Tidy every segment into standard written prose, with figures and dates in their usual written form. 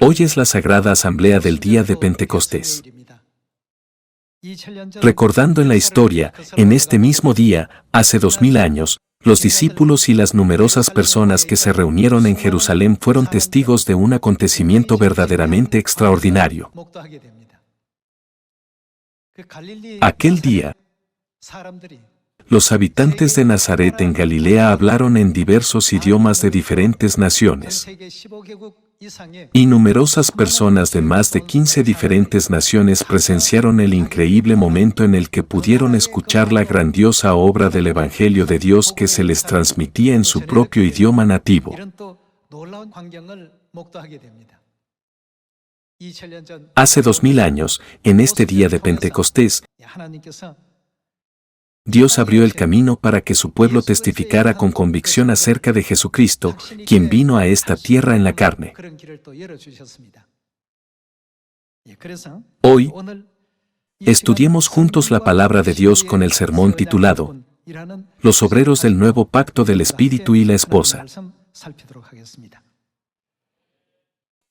Hoy es la Sagrada Asamblea del día de Pentecostés. Recordando en la historia, en este mismo día, hace 2000 años, los discípulos y las numerosas personas que se reunieron en Jerusalén fueron testigos de un acontecimiento verdaderamente extraordinario. Aquel día, los habitantes de Nazaret en Galilea hablaron en diversos idiomas de diferentes naciones. Y numerosas personas de más de 15 diferentes naciones presenciaron el increíble momento en el que pudieron escuchar la grandiosa obra del Evangelio de Dios que se les transmitía en su propio idioma nativo. Hace 2000 años, en este día de Pentecostés, Dios abrió el camino para que su pueblo testificara con convicción acerca de Jesucristo, quien vino a esta tierra en la carne. Hoy, estudiemos juntos la palabra de Dios con el sermón titulado Los obreros del nuevo pacto del Espíritu y la esposa.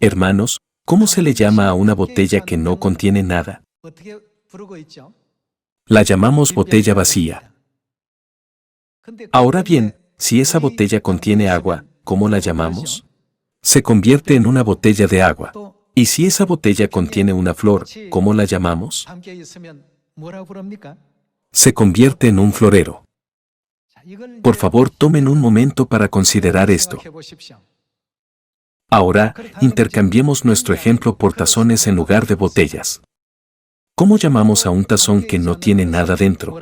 Hermanos, ¿cómo se le llama a una botella que no contiene nada? La llamamos botella vacía. Ahora bien, si esa botella contiene agua, ¿cómo la llamamos? Se convierte en una botella de agua. Y si esa botella contiene una flor, ¿cómo la llamamos? Se convierte en un florero. Por favor, tomen un momento para considerar esto. Ahora, intercambiemos nuestro ejemplo por tazones en lugar de botellas. ¿Cómo llamamos a un tazón que no tiene nada dentro?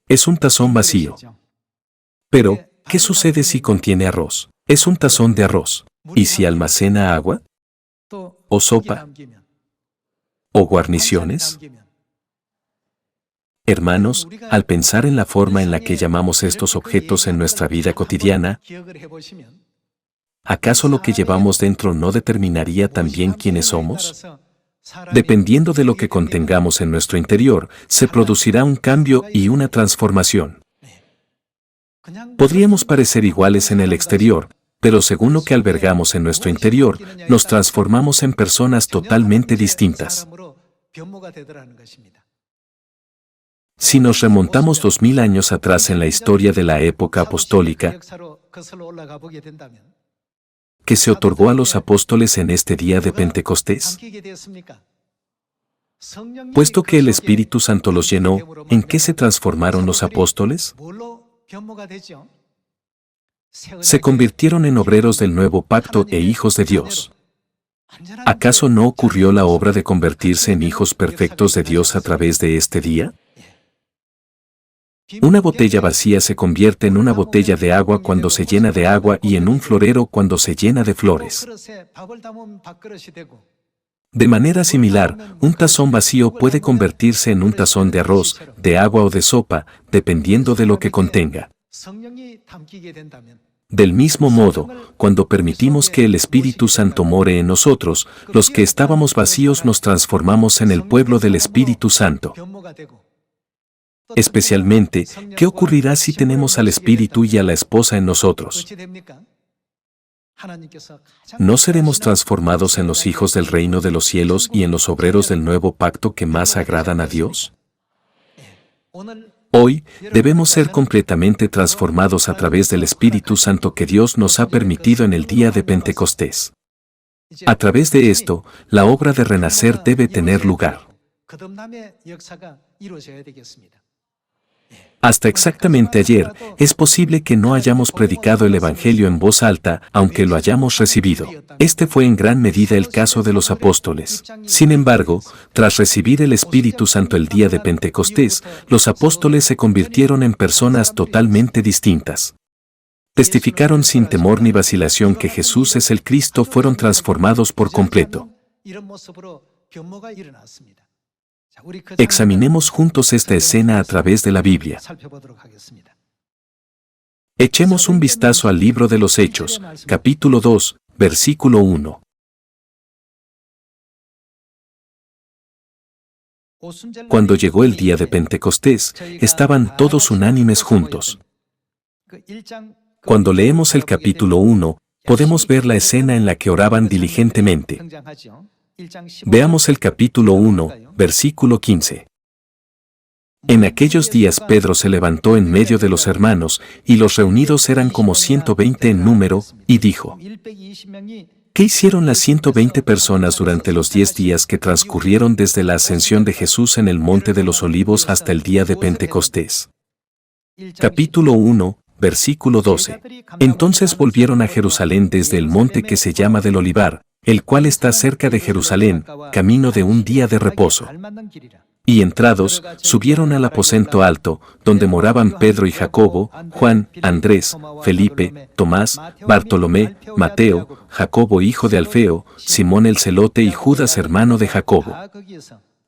Es un tazón vacío. Pero, ¿qué sucede si contiene arroz? Es un tazón de arroz. ¿Y si almacena agua? ¿O sopa? ¿O guarniciones? Hermanos, al pensar en la forma en la que llamamos estos objetos en nuestra vida cotidiana, ¿acaso lo que llevamos dentro no determinaría también quiénes somos? Dependiendo de lo que contengamos en nuestro interior, se producirá un cambio y una transformación. Podríamos parecer iguales en el exterior, pero según lo que albergamos en nuestro interior, nos transformamos en personas totalmente distintas. Si nos remontamos 2000 años atrás en la historia de la época apostólica, que se otorgó a los apóstoles en este día de Pentecostés? Puesto que el Espíritu Santo los llenó, ¿en qué se transformaron los apóstoles? Se convirtieron en obreros del nuevo pacto e hijos de Dios. ¿Acaso no ocurrió la obra de convertirse en hijos perfectos de Dios a través de este día? Una botella vacía se convierte en una botella de agua cuando se llena de agua y en un florero cuando se llena de flores. De manera similar, un tazón vacío puede convertirse en un tazón de arroz, de agua o de sopa, dependiendo de lo que contenga. Del mismo modo, cuando permitimos que el Espíritu Santo more en nosotros, los que estábamos vacíos nos transformamos en el pueblo del Espíritu Santo. Especialmente, ¿qué ocurrirá si tenemos al Espíritu y a la esposa en nosotros? ¿No seremos transformados en los hijos del reino de los cielos y en los obreros del nuevo pacto que más agradan a Dios? Hoy, debemos ser completamente transformados a través del Espíritu Santo que Dios nos ha permitido en el día de Pentecostés. A través de esto, la obra de renacer debe tener lugar. Hasta exactamente ayer, es posible que no hayamos predicado el Evangelio en voz alta, aunque lo hayamos recibido. Este fue en gran medida el caso de los apóstoles. Sin embargo, tras recibir el Espíritu Santo el día de Pentecostés, los apóstoles se convirtieron en personas totalmente distintas. Testificaron sin temor ni vacilación que Jesús es el Cristo, fueron transformados por completo. Examinemos juntos esta escena a través de la Biblia. Echemos un vistazo al libro de los Hechos, capítulo 2, versículo 1. Cuando llegó el día de Pentecostés, estaban todos unánimes juntos. Cuando leemos el capítulo 1, podemos ver la escena en la que oraban diligentemente. Veamos el capítulo 1, versículo 15. En aquellos días Pedro se levantó en medio de los hermanos, y los reunidos eran como 120 en número, y dijo: ¿Qué hicieron las 120 personas durante los 10 días que transcurrieron desde la ascensión de Jesús en el Monte de los Olivos hasta el día de Pentecostés? Capítulo 1, versículo 12. Entonces volvieron a Jerusalén desde el monte que se llama del Olivar, el cual está cerca de Jerusalén, camino de un día de reposo. Y entrados, subieron al aposento alto, donde moraban Pedro y Jacobo, Juan, Andrés, Felipe, Tomás, Bartolomé, Mateo, Jacobo hijo de Alfeo, Simón el celote y Judas hermano de Jacobo.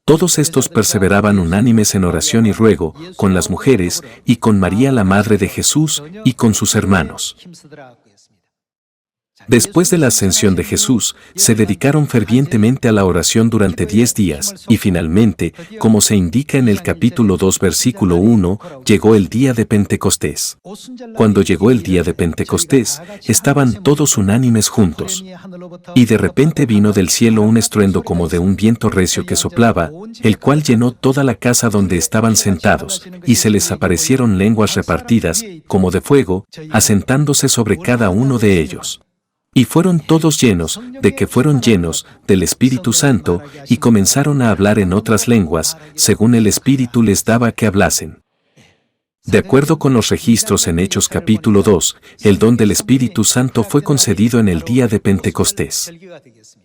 Todos estos perseveraban unánimes en oración y ruego, con las mujeres, y con María la madre de Jesús, y con sus hermanos. Después de la ascensión de Jesús, se dedicaron fervientemente a la oración durante 10 días, y finalmente, como se indica en el capítulo 2 versículo 1, llegó el día de Pentecostés. Cuando llegó el día de Pentecostés, estaban todos unánimes juntos. Y de repente vino del cielo un estruendo como de un viento recio que soplaba, el cual llenó toda la casa donde estaban sentados, y se les aparecieron lenguas repartidas, como de fuego, asentándose sobre cada uno de ellos. Y fueron todos llenos, de que fueron llenos, del Espíritu Santo, y comenzaron a hablar en otras lenguas, según el Espíritu les daba que hablasen. De acuerdo con los registros en Hechos capítulo 2, el don del Espíritu Santo fue concedido en el día de Pentecostés.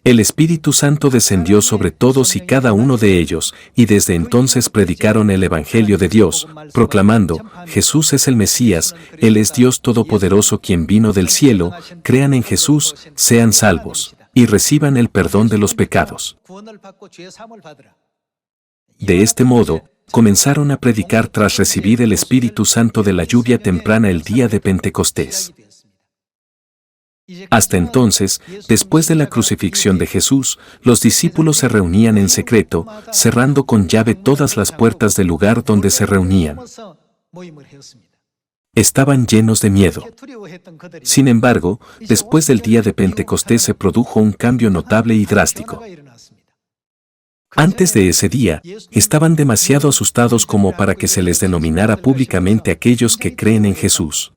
El Espíritu Santo descendió sobre todos y cada uno de ellos, y desde entonces predicaron el Evangelio de Dios, proclamando: Jesús es el Mesías, Él es Dios Todopoderoso quien vino del cielo, crean en Jesús, sean salvos, y reciban el perdón de los pecados. De este modo, comenzaron a predicar tras recibir el Espíritu Santo de la lluvia temprana el día de Pentecostés. Hasta entonces, después de la crucifixión de Jesús, los discípulos se reunían en secreto, cerrando con llave todas las puertas del lugar donde se reunían. Estaban llenos de miedo. Sin embargo, después del día de Pentecostés se produjo un cambio notable y drástico. Antes de ese día, estaban demasiado asustados como para que se les denominara públicamente aquellos que creen en Jesús.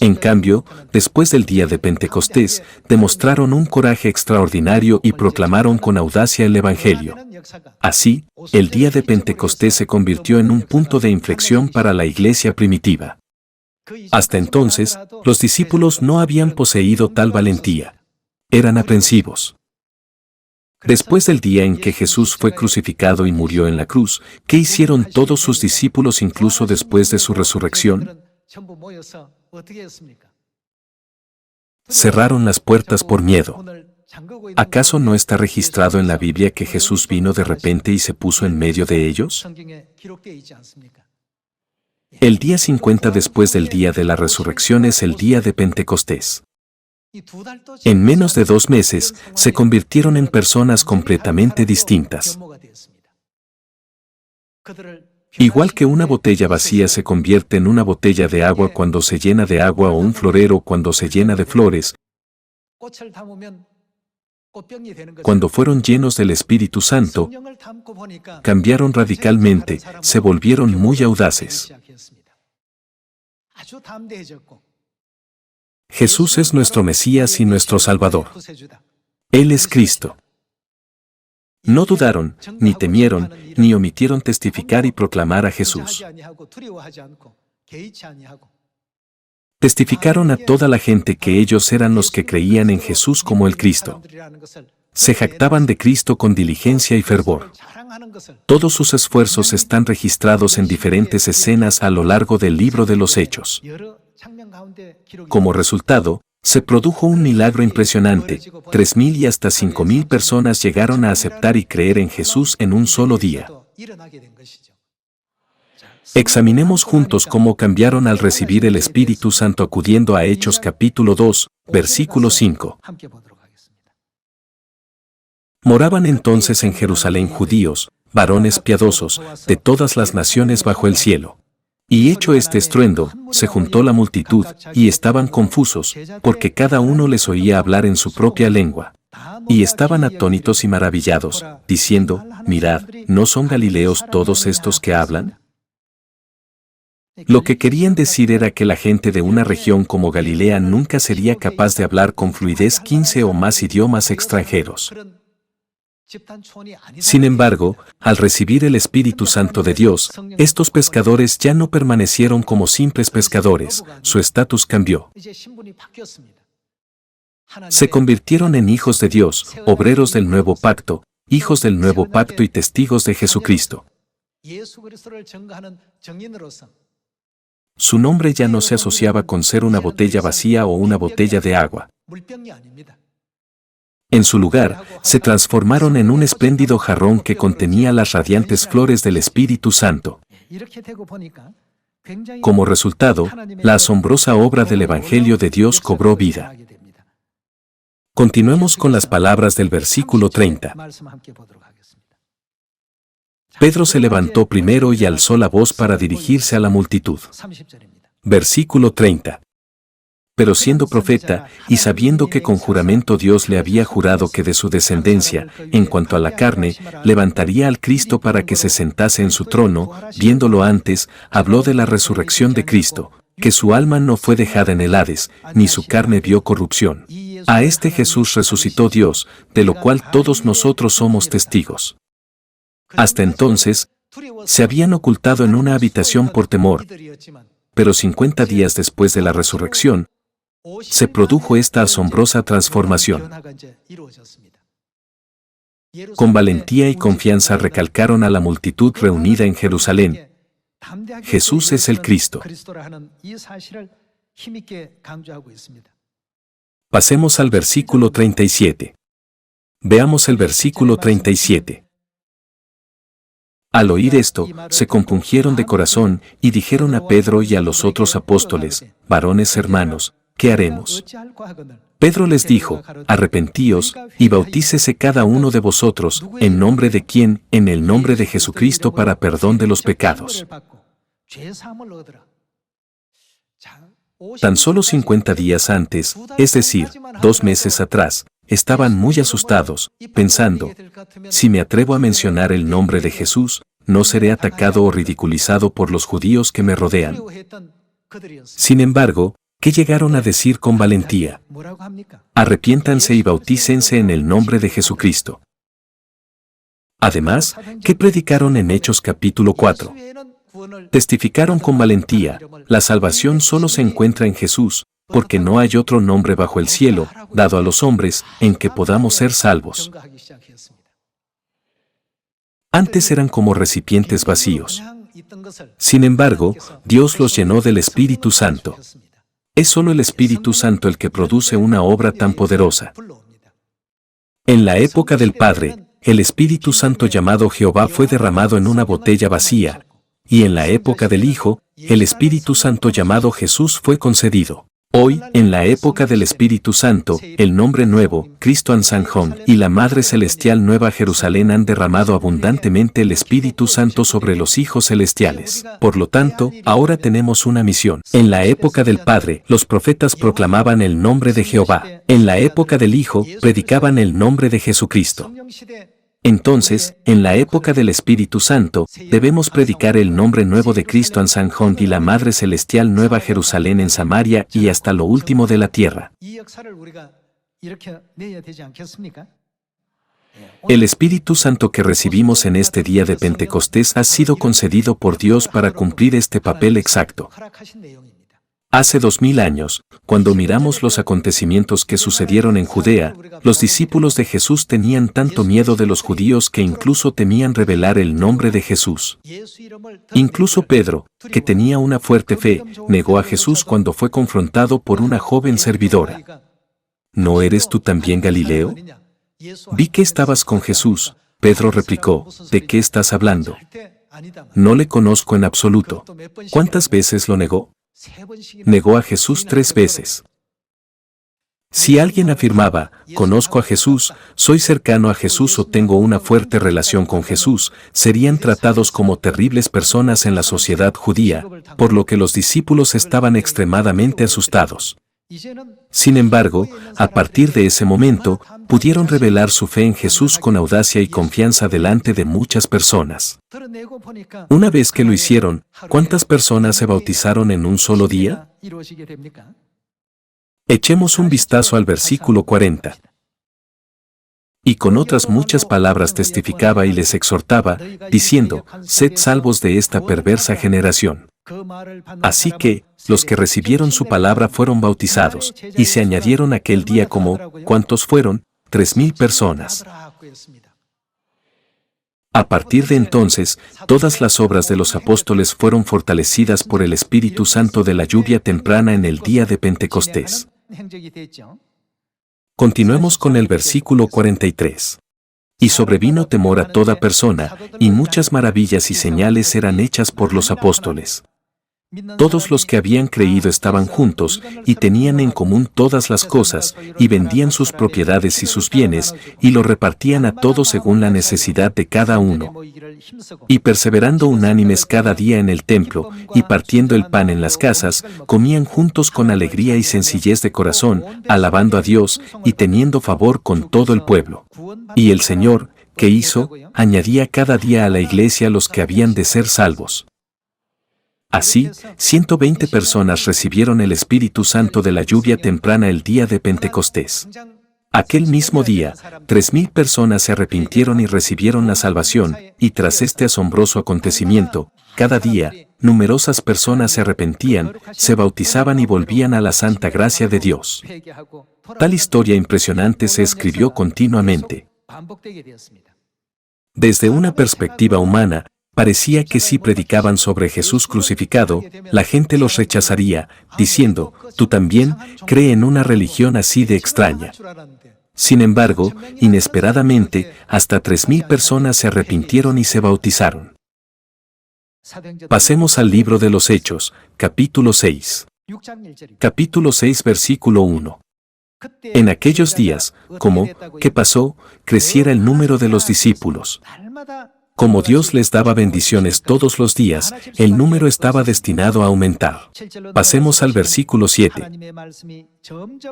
En cambio, después del día de Pentecostés, demostraron un coraje extraordinario y proclamaron con audacia el Evangelio. Así, el día de Pentecostés se convirtió en un punto de inflexión para la iglesia primitiva. Hasta entonces, los discípulos no habían poseído tal valentía. Eran aprensivos. Después del día en que Jesús fue crucificado y murió en la cruz, ¿qué hicieron todos sus discípulos incluso después de su resurrección? Cerraron las puertas por miedo. ¿Acaso no está registrado en la Biblia que Jesús vino de repente y se puso en medio de ellos? El día 50 después del día de la resurrección es el día de Pentecostés. En menos de 2 meses, se convirtieron en personas completamente distintas. Igual que una botella vacía se convierte en una botella de agua cuando se llena de agua o un florero cuando se llena de flores, cuando fueron llenos del Espíritu Santo, cambiaron radicalmente, se volvieron muy audaces. Jesús es nuestro Mesías y nuestro Salvador. Él es Cristo. No dudaron, ni temieron, ni omitieron testificar y proclamar a Jesús. Testificaron a toda la gente que ellos eran los que creían en Jesús como el Cristo. Se jactaban de Cristo con diligencia y fervor. Todos sus esfuerzos están registrados en diferentes escenas a lo largo del libro de los Hechos. Como resultado, se produjo un milagro impresionante. 3,000 y hasta 5,000 personas llegaron a aceptar y creer en Jesús en un solo día. Examinemos juntos cómo cambiaron al recibir el Espíritu Santo acudiendo a Hechos capítulo 2, versículo 5. Moraban entonces en Jerusalén judíos, varones piadosos, de todas las naciones bajo el cielo. Y hecho este estruendo, se juntó la multitud, y estaban confusos, porque cada uno les oía hablar en su propia lengua. Y estaban atónitos y maravillados, diciendo, mirad, ¿no son galileos todos estos que hablan? Lo que querían decir era que la gente de una región como Galilea nunca sería capaz de hablar con fluidez 15 o más idiomas extranjeros. Sin embargo, al recibir el Espíritu Santo de Dios, estos pescadores ya no permanecieron como simples pescadores, su estatus cambió. Se convirtieron en hijos de Dios, obreros del nuevo pacto, hijos del nuevo pacto y testigos de Jesucristo. Su nombre ya no se asociaba con ser una botella vacía o una botella de agua. En su lugar, se transformaron en un espléndido jarrón que contenía las radiantes flores del Espíritu Santo. Como resultado, la asombrosa obra del Evangelio de Dios cobró vida. Continuemos con las palabras del versículo 30. Pedro se levantó primero y alzó la voz para dirigirse a la multitud. Versículo 30. Pero siendo profeta, y sabiendo que con juramento Dios le había jurado que de su descendencia, en cuanto a la carne, levantaría al Cristo para que se sentase en su trono, viéndolo antes, habló de la resurrección de Cristo, que su alma no fue dejada en el Hades, ni su carne vio corrupción. A este Jesús resucitó Dios, de lo cual todos nosotros somos testigos. Hasta entonces, se habían ocultado en una habitación por temor, pero 50 días después de la resurrección, se produjo esta asombrosa transformación. Con valentía y confianza recalcaron a la multitud reunida en Jerusalén: Jesús es el Cristo. Pasemos al versículo 37. Veamos el versículo 37. Al oír esto, se compungieron de corazón y dijeron a Pedro y a los otros apóstoles: varones hermanos, ¿qué haremos? Pedro les dijo: arrepentíos, y bautícese cada uno de vosotros, ¿en nombre de quién? En el nombre de Jesucristo para perdón de los pecados. Tan solo 50 días antes, es decir, 2 meses atrás, estaban muy asustados, pensando: si me atrevo a mencionar el nombre de Jesús, no seré atacado o ridiculizado por los judíos que me rodean. Sin embargo, ¿qué llegaron a decir con valentía? Arrepiéntanse y bautícense en el nombre de Jesucristo. Además, ¿qué predicaron en Hechos capítulo 4? Testificaron con valentía: la salvación solo se encuentra en Jesús, porque no hay otro nombre bajo el cielo, dado a los hombres, en que podamos ser salvos. Antes eran como recipientes vacíos. Sin embargo, Dios los llenó del Espíritu Santo. Es solo el Espíritu Santo el que produce una obra tan poderosa. En la época del Padre, el Espíritu Santo llamado Jehová fue derramado en una botella vacía, y en la época del Hijo, el Espíritu Santo llamado Jesús fue concedido. Hoy, en la época del Espíritu Santo, el nombre nuevo, Cristo Ansanjón, y la Madre Celestial Nueva Jerusalén han derramado abundantemente el Espíritu Santo sobre los hijos celestiales. Por lo tanto, ahora tenemos una misión. En la época del Padre, los profetas proclamaban el nombre de Jehová. En la época del Hijo, predicaban el nombre de Jesucristo. Entonces, en la época del Espíritu Santo, debemos predicar el nombre nuevo de Cristo Ansanjón y la Madre Celestial Nueva Jerusalén en Samaria y hasta lo último de la tierra. El Espíritu Santo que recibimos en este día de Pentecostés ha sido concedido por Dios para cumplir este papel exacto. Hace 2000 años, cuando miramos los acontecimientos que sucedieron en Judea, los discípulos de Jesús tenían tanto miedo de los judíos que incluso temían revelar el nombre de Jesús. Incluso Pedro, que tenía una fuerte fe, negó a Jesús cuando fue confrontado por una joven servidora. ¿No eres tú también Galileo? Vi que estabas con Jesús. Pedro replicó: ¿de qué estás hablando? No le conozco en absoluto. ¿Cuántas veces lo negó? Negó a Jesús 3 veces. Si alguien afirmaba, conozco a Jesús, soy cercano a Jesús o tengo una fuerte relación con Jesús, serían tratados como terribles personas en la sociedad judía, por lo que los discípulos estaban extremadamente asustados. Sin embargo, a partir de ese momento, pudieron revelar su fe en Jesús con audacia y confianza delante de muchas personas. Una vez que lo hicieron, ¿cuántas personas se bautizaron en un solo día? Echemos un vistazo al versículo 40. Y con otras muchas palabras testificaba y les exhortaba, diciendo, sed salvos de esta perversa generación. Así que, los que recibieron su palabra fueron bautizados, y se añadieron aquel día como, ¿cuántos fueron? 3,000 personas. A partir de entonces, todas las obras de los apóstoles fueron fortalecidas por el Espíritu Santo de la lluvia temprana en el día de Pentecostés. Continuemos con el versículo 43. Y sobrevino temor a toda persona, y muchas maravillas y señales eran hechas por los apóstoles. Todos los que habían creído estaban juntos, y tenían en común todas las cosas, y vendían sus propiedades y sus bienes, y lo repartían a todos según la necesidad de cada uno. Y perseverando unánimes cada día en el templo, y partiendo el pan en las casas, comían juntos con alegría y sencillez de corazón, alabando a Dios, y teniendo favor con todo el pueblo. Y el Señor, ¿qué hizo? Añadía cada día a la iglesia los que habían de ser salvos. Así, 120 personas recibieron el Espíritu Santo de la lluvia temprana el día de Pentecostés. Aquel mismo día, 3,000 personas se arrepintieron y recibieron la salvación, y tras este asombroso acontecimiento, cada día, numerosas personas se arrepentían, se bautizaban y volvían a la santa gracia de Dios. Tal historia impresionante se escribió continuamente. Desde una perspectiva humana, parecía que si predicaban sobre Jesús crucificado, la gente los rechazaría, diciendo, tú también, cree en una religión así de extraña. Sin embargo, inesperadamente, hasta 3,000 personas se arrepintieron y se bautizaron. Pasemos al libro de los Hechos, capítulo 6. Capítulo 6, versículo 1. En aquellos días, como, ¿qué pasó? Creciera el número de los discípulos. Como Dios les daba bendiciones todos los días, el número estaba destinado a aumentar. Pasemos al versículo 7.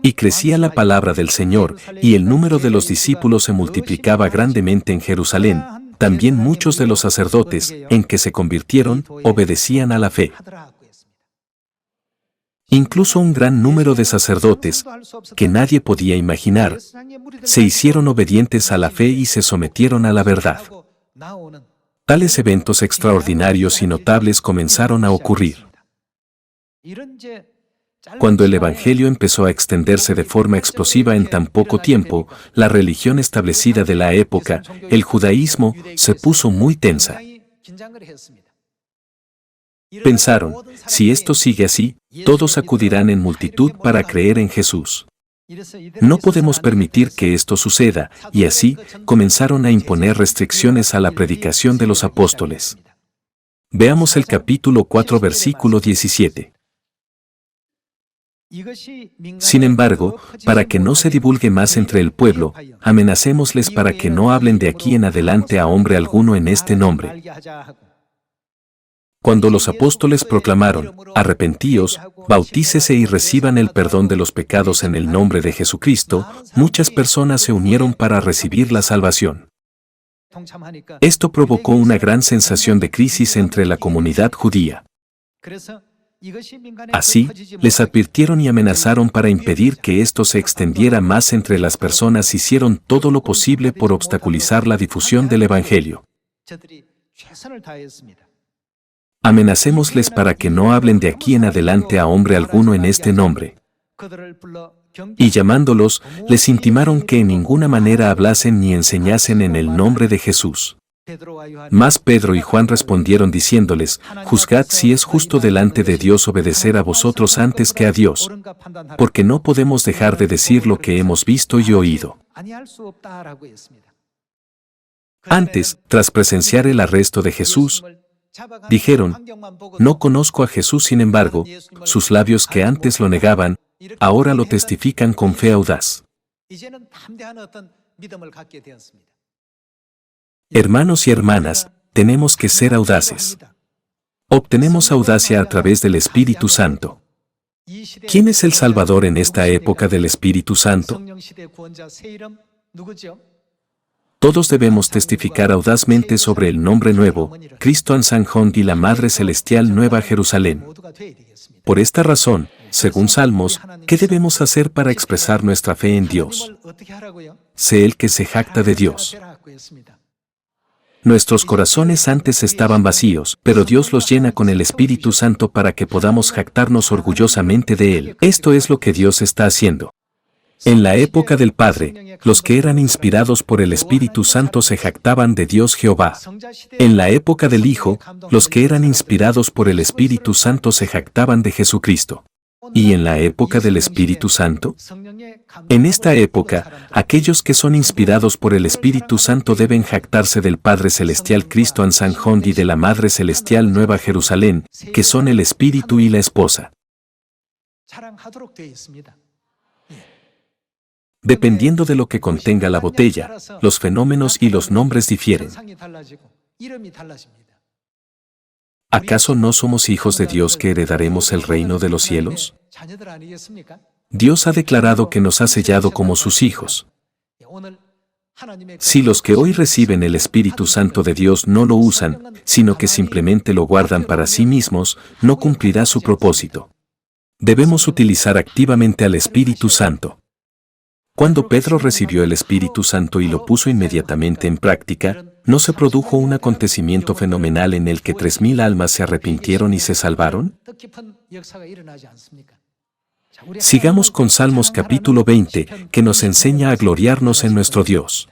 Y crecía la palabra del Señor, y el número de los discípulos se multiplicaba grandemente en Jerusalén. También muchos de los sacerdotes, en que se convirtieron, obedecían a la fe. Incluso un gran número de sacerdotes, que nadie podía imaginar, se hicieron obedientes a la fe y se sometieron a la verdad. Tales eventos extraordinarios y notables comenzaron a ocurrir. Cuando el Evangelio empezó a extenderse de forma explosiva en tan poco tiempo, la religión establecida de la época, el judaísmo, se puso muy tensa. Pensaron, si esto sigue así, todos acudirán en multitud para creer en Jesús. No podemos permitir que esto suceda, y así, comenzaron a imponer restricciones a la predicación de los apóstoles. Veamos el capítulo 4, versículo 17. Sin embargo, para que no se divulgue más entre el pueblo, amenacémosles para que no hablen de aquí en adelante a hombre alguno en este nombre. Cuando los apóstoles proclamaron, arrepentíos, bautícese y reciban el perdón de los pecados en el nombre de Jesucristo, muchas personas se unieron para recibir la salvación. Esto provocó una gran sensación de crisis entre la comunidad judía. Así, les advirtieron y amenazaron para impedir que esto se extendiera más entre las personas. Hicieron todo lo posible por obstaculizar la difusión del Evangelio. Amenacémosles para que no hablen de aquí en adelante a hombre alguno en este nombre. Y llamándolos, les intimaron que en ninguna manera hablasen ni enseñasen en el nombre de Jesús. Mas Pedro y Juan respondieron diciéndoles, juzgad si es justo delante de Dios obedecer a vosotros antes que a Dios, porque no podemos dejar de decir lo que hemos visto y oído. Antes, tras presenciar el arresto de Jesús, dijeron, no conozco a Jesús. Sin embargo, sus labios que antes lo negaban, Ahora lo testifican con fe audaz. Hermanos y hermanas, tenemos que ser audaces. Obtenemos audacia a través del Espíritu Santo. ¿Quién es el Salvador en esta época del Espíritu Santo? Todos debemos testificar audazmente sobre el nombre nuevo, Cristo Ansanjón y la Madre Celestial Nueva Jerusalén. Por esta razón, según Salmos, ¿qué debemos hacer para expresar nuestra fe en Dios? Sé el que se jacta de Dios. Nuestros corazones antes estaban vacíos, pero Dios los llena con el Espíritu Santo para que podamos jactarnos orgullosamente de Él. Esto es lo que Dios está haciendo. En la época del Padre, los que eran inspirados por el Espíritu Santo se jactaban de Dios Jehová. En la época del Hijo, los que eran inspirados por el Espíritu Santo se jactaban de Jesucristo. ¿Y en la época del Espíritu Santo? En esta época, aquellos que son inspirados por el Espíritu Santo deben jactarse del Padre Celestial Cristo Ansanjón y de la Madre Celestial Nueva Jerusalén, que son el Espíritu y la esposa. Dependiendo de lo que contenga la botella, los fenómenos y los nombres difieren. ¿Acaso no somos hijos de Dios que heredaremos el reino de los cielos? Dios ha declarado que nos ha sellado como sus hijos. Si los que hoy reciben el Espíritu Santo de Dios no lo usan, sino que simplemente lo guardan para sí mismos, no cumplirá su propósito. Debemos utilizar activamente al Espíritu Santo. Cuando Pedro recibió el Espíritu Santo y lo puso inmediatamente en práctica, ¿no se produjo un acontecimiento fenomenal en el que 3,000 almas se arrepintieron y se salvaron? Sigamos con Salmos capítulo 20, que nos enseña a gloriarnos en nuestro Dios.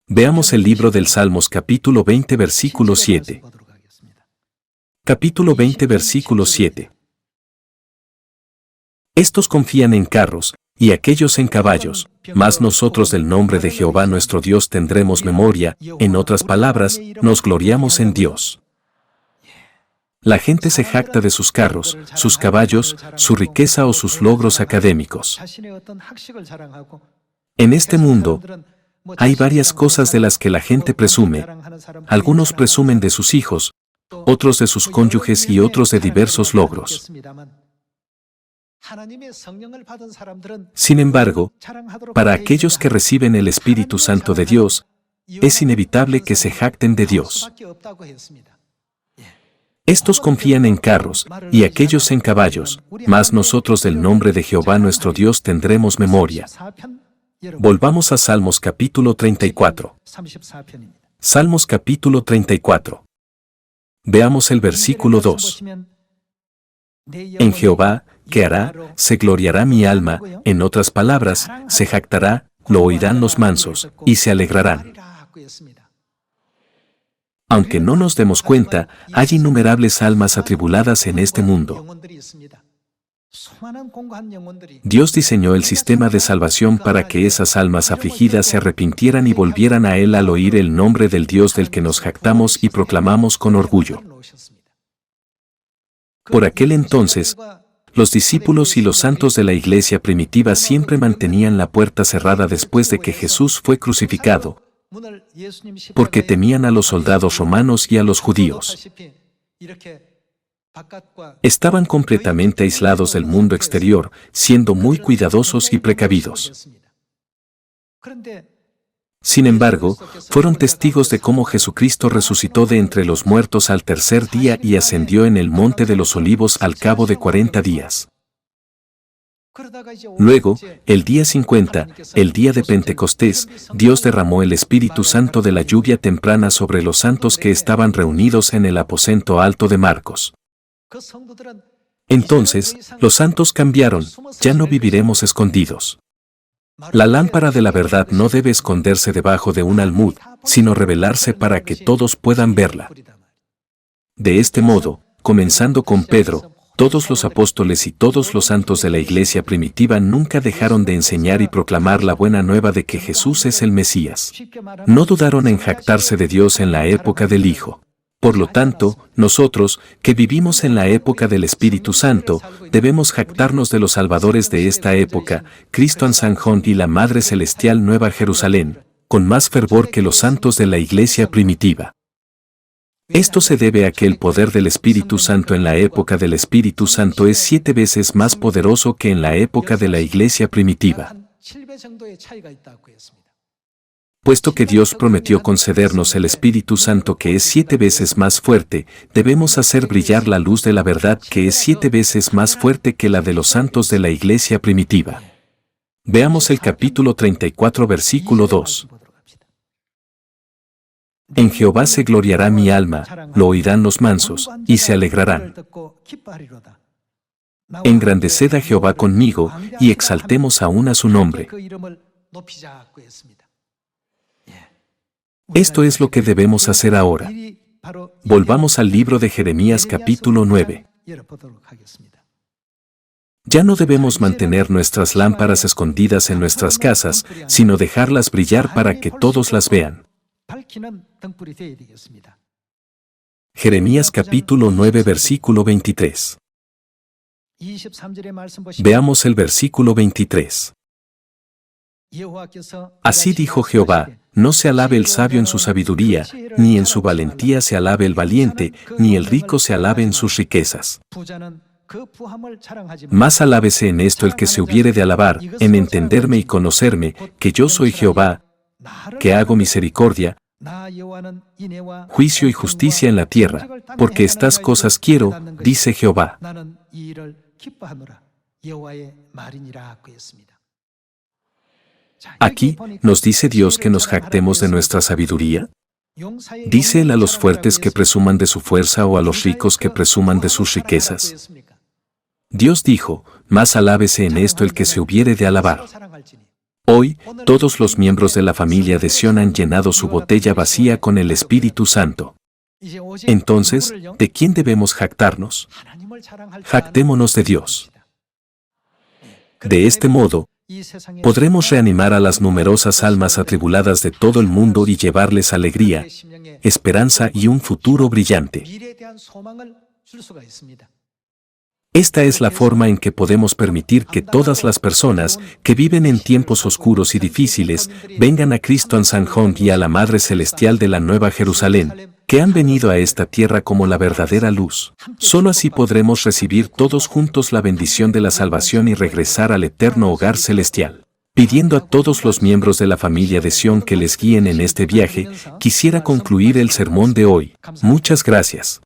Veamos el libro del Salmos capítulo 20 versículo 7. Capítulo 20 versículo 7. Estos confían en carros, y aquellos en caballos, mas nosotros del nombre de Jehová nuestro Dios tendremos memoria, en otras palabras, nos gloriamos en Dios. La gente se jacta de sus carros, sus caballos, su riqueza o sus logros académicos. En este mundo, hay varias cosas de las que la gente presume. Algunos presumen de sus hijos, otros de sus cónyuges y otros de diversos logros. Sin embargo, para aquellos que reciben el Espíritu Santo de Dios, es inevitable que se jacten de Dios. Estos confían en carros, y aquellos en caballos, mas nosotros del nombre de Jehová nuestro Dios tendremos memoria. Volvamos a Salmos capítulo 34. Salmos capítulo 34. Veamos el versículo 2. En Jehová, ¿qué hará? Se gloriará mi alma, en otras palabras, se jactará, lo oirán los mansos, y se alegrarán. Aunque no nos demos cuenta, hay innumerables almas atribuladas en este mundo. Dios diseñó el sistema de salvación para que esas almas afligidas se arrepintieran y volvieran a Él al oír el nombre del Dios del que nos jactamos y proclamamos con orgullo. Por aquel entonces, los discípulos y los santos de la iglesia primitiva siempre mantenían la puerta cerrada después de que Jesús fue crucificado, porque temían a los soldados romanos y a los judíos. Estaban completamente aislados del mundo exterior, siendo muy cuidadosos y precavidos. Sin embargo, fueron testigos de cómo Jesucristo resucitó de entre los muertos al tercer día y ascendió en el monte de los olivos al cabo de 40 días. Luego, el día 50, el día de Pentecostés, Dios derramó el Espíritu Santo de la lluvia temprana sobre los santos que estaban reunidos en el aposento alto de Marcos. Entonces, los santos cambiaron, ya no viviremos escondidos. La lámpara de la verdad no debe esconderse debajo de un almud, sino revelarse para que todos puedan verla. De este modo, comenzando con Pedro, todos los apóstoles y todos los santos de la iglesia primitiva nunca dejaron de enseñar y proclamar la buena nueva de que Jesús es el Mesías. No dudaron en jactarse de Dios en la época del Hijo. Por lo tanto, nosotros, que vivimos en la época del Espíritu Santo, debemos jactarnos de los salvadores de esta época, Cristo Ansanjón y la Madre Celestial Nueva Jerusalén, con más fervor que los santos de la Iglesia primitiva. Esto se debe a que el poder del Espíritu Santo en la época del Espíritu Santo es 7 veces más poderoso que en la época de la Iglesia primitiva. Puesto que Dios prometió concedernos el Espíritu Santo que es 7 veces más fuerte, debemos hacer brillar la luz de la verdad que es 7 veces más fuerte que la de los santos de la Iglesia primitiva. Veamos el capítulo 34 versículo 2. En Jehová se gloriará mi alma, lo oirán los mansos, y se alegrarán. Engrandeced a Jehová conmigo, y exaltemos aún a su nombre. Esto es lo que debemos hacer ahora. Volvamos al libro de Jeremías capítulo 9. Ya no debemos mantener nuestras lámparas escondidas en nuestras casas, sino dejarlas brillar para que todos las vean. Jeremías capítulo 9 versículo 23. Veamos el versículo 23. Así dijo Jehová, no se alabe el sabio en su sabiduría, ni en su valentía se alabe el valiente, ni el rico se alabe en sus riquezas. Más alábese en esto el que se hubiere de alabar, en entenderme y conocerme, que yo soy Jehová, que hago misericordia, juicio y justicia en la tierra, porque estas cosas quiero, dice Jehová. Aquí, ¿nos dice Dios que nos jactemos de nuestra sabiduría? ¿Dice Él a los fuertes que presuman de su fuerza o a los ricos que presuman de sus riquezas? Dios dijo, más alábese en esto el que se hubiere de alabar. Hoy, todos los miembros de la familia de Sión han llenado su botella vacía con el Espíritu Santo. Entonces, ¿de quién debemos jactarnos? Jactémonos de Dios. De este modo, podremos reanimar a las numerosas almas atribuladas de todo el mundo y llevarles alegría, esperanza y un futuro brillante. Esta es la forma en que podemos permitir que todas las personas que viven en tiempos oscuros y difíciles vengan a Cristo Ansanjón y a la Madre Celestial de la Nueva Jerusalén, que han venido a esta tierra como la verdadera luz. Solo así podremos recibir todos juntos la bendición de la salvación y regresar al eterno hogar celestial. Pidiendo a todos los miembros de la familia de Sión que les guíen en este viaje, quisiera concluir el sermón de hoy. Muchas gracias.